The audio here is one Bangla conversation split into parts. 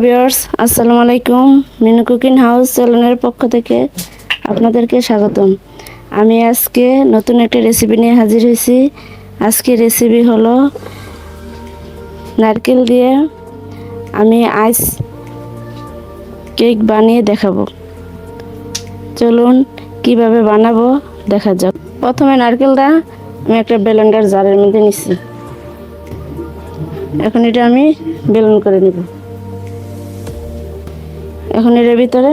ভিউয়ার্স, আসসালামু আলাইকুম। মিনু কুকিং হাউস চ্যানেলের পক্ষ থেকে আপনাদেরকে স্বাগতম। আমি আজকে নতুন একটা রেসিপি নিয়ে হাজির হয়েছি। আজকে রেসিপি হলো নারকেল দিয়ে আমি আইস কেক বানিয়ে দেখাবো। চলুন কিভাবে বানাবো দেখা যাক। প্রথমে নারকেলটা আমি একটা ব্লেন্ডার জারের মধ্যে নিচ্ছি। এখন এটা আমি ব্লেন্ড করে নেব। এখন এর ভিতরে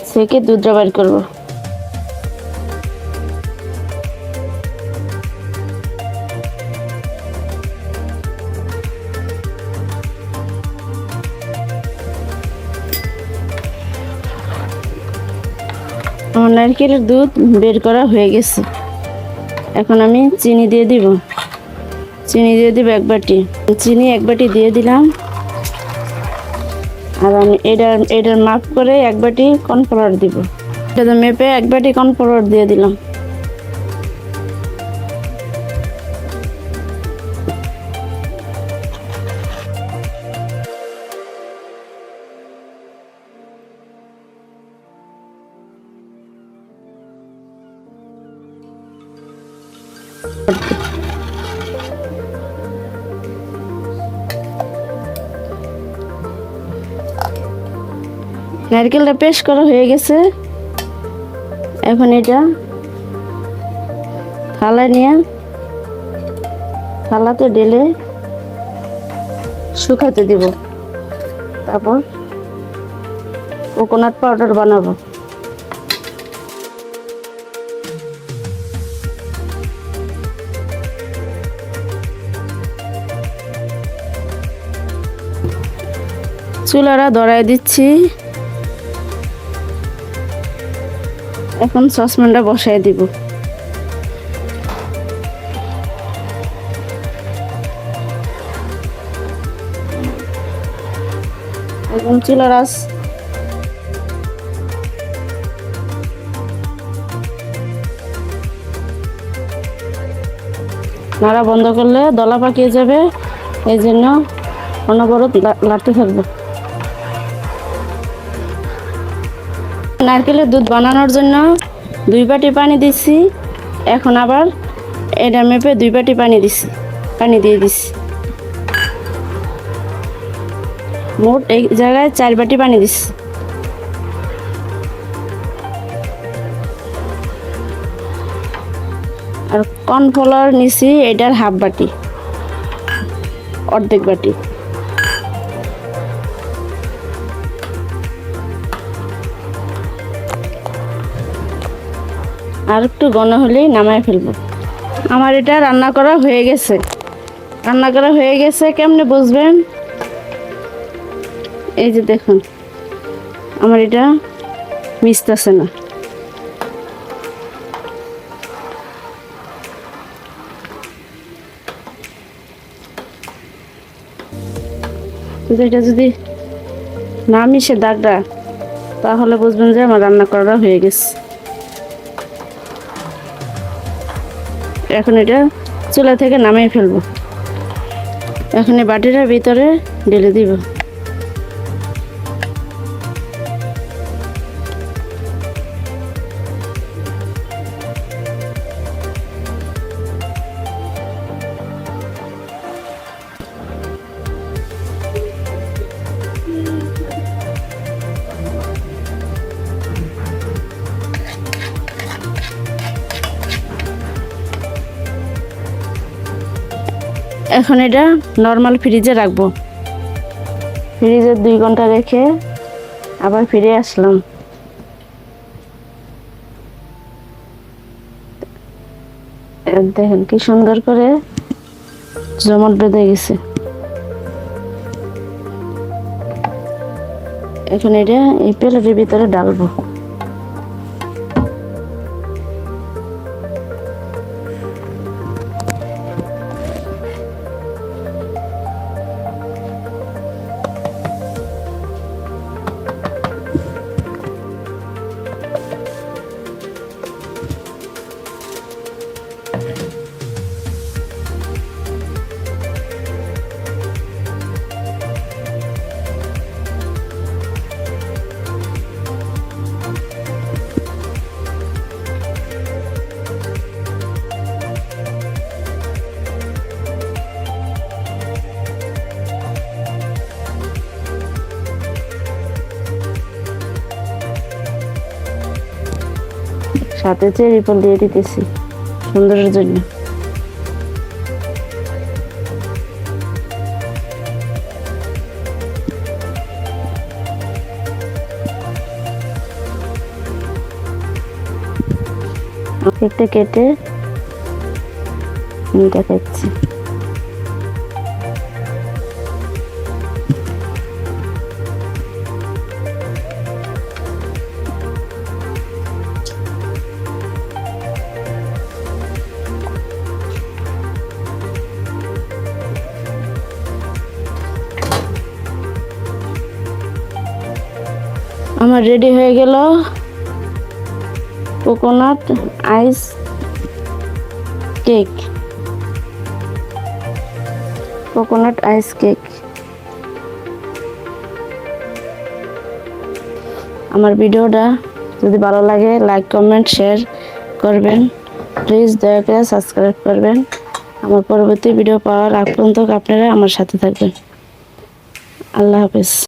সেকে দুধটা বের করব। আমার নারকেলের দুধ বের করা হয়ে গেছে। এখন আমি চিনি দিয়ে দিব। চিনি দিয়ে দিব 1 বাটি। চিনি 1 বাটি দিয়ে দিলাম। আর আমি এটার মাপ করে 1 বাটি কর্নফ্লাওয়ার দিব। এটা মেপে 1 বাটি কর্নফ্লাওয়ার দিয়ে দিলাম। নারকেলটা পেস্ট করা হয়ে গেছে। এখন এটা থালায় নিয়ে থালাতে ঢেলে শুকাতে দিব। তারপর কোকোনাট পাউডার বানাবো। চুলাটা ধরায় দিচ্ছি। এখন সসপ্যানটা বসায় দিব। এখন চুলার আঁচ নাড়া বন্ধ করলে দলা পাকিয়ে যাবে, এই জন্য অনবরত লাড়তে থাকবো। নারকেলের দুধ বানানোর জন্য 2 বাটি পানি দিচ্ছি। এখন আবার এটা মেপে 2 বাটি পানি দিয়ে দিচ্ছি। মোট এই জায়গায় 4 বাটি পানি দিচ্ছি। আর কর্নফ্লাওয়ার নিচ্ছি এটার হাফ বাটি, অর্ধেক বাটি। আর একটু ঘন হলেই নামায় ফেলবো। আমার এটা রান্না করা হয়ে গেছে। কেমনে বুঝবেন? এই যে দেখুন, আমার এটা মিশতেছে না। এটা যদি না মিশে দাগটা, তাহলে বুঝবেন যে আমার রান্না করা হয়ে গেছে। এখন এটা চুলা থেকে নামিয়ে ফেলবো। এখন এই বাটিটার ভিতরে ঢেলে দিব। এখন এটা নর্মাল ফ্রিজে রাখবো। ফ্রিজে 2 ঘন্টা রেখে আবার ফিরে আসলাম। দেখেন কি সুন্দর করে জমাট বেঁধে গেছে। এখন এটা এই প্লেটের ভিতরে ডালবো। সাথে চেরি ফল দিয়ে দিতেছি সুন্দরের জন্য। কেকটা কেটে দেখাচ্ছি। আমার রেডি হয়ে গেল কোকোনাট আইস কেক। কোকোনাট আইস কেক। আমার ভিডিওটা যদি ভালো লাগে লাইক কমেন্ট শেয়ার করবেন, প্লিজ দয়া করে সাবস্ক্রাইব করবেন। আমার পরবর্তী ভিডিও পাওয়ার আগ পর্যন্ত আপনারা আমার সাথে থাকবেন। আল্লাহ হাফেজ।